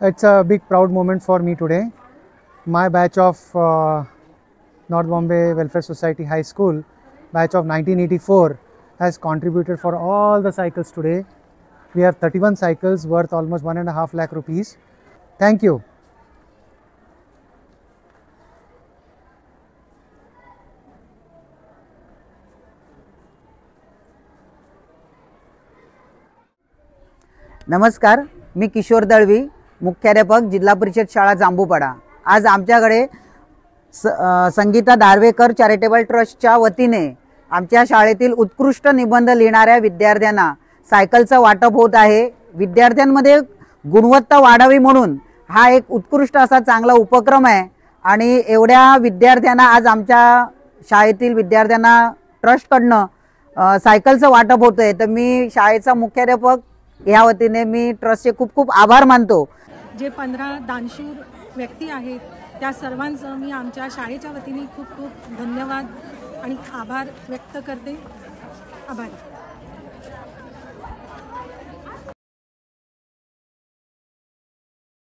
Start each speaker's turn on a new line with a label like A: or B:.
A: It's a big proud moment for me today. My batch of North Bombay Welfare Society High School, batch of 1984, has contributed for all the cycles today. We have 31 cycles worth almost 1.5 lakh rupees. Thank you.
B: नमस्कार, मी किशोर दळवी, मुख्याध्यापक जिल्हा परिषद शाळा जांबूपाडा। आज आमच्याकडे Sangeeta Darwekar charitable ट्रस्टच्या वतीने आमच्या शाळेतील उत्कृष्ट निबंध लिहिणाऱ्या विद्यार्थ्यांना सायकलचं वाटप होत आहे। विद्यार्थ्यांमध्ये गुणवत्ता वाढावी म्हणून हा एक उत्कृष्ट असा चांगला उपक्रम आहे आणि एवढ्या विद्यार्थ्यांना आज आमच्या शाळेतील विद्यार्थ्यांना ट्रस्टकडनं सायकलचं वाटप होतंय। तर मी शाळेचा मुख्याध्यापक या वतीने मी ट्रस्टचे खूप खूप आभार मानतो।
C: जे 15 दानशूर व्यक्ती आहेत त्या सर्वांचं मी आमच्या शाळेच्या वतीने खूप खूप धन्यवाद आणि आभार व्यक्त करते। आभार।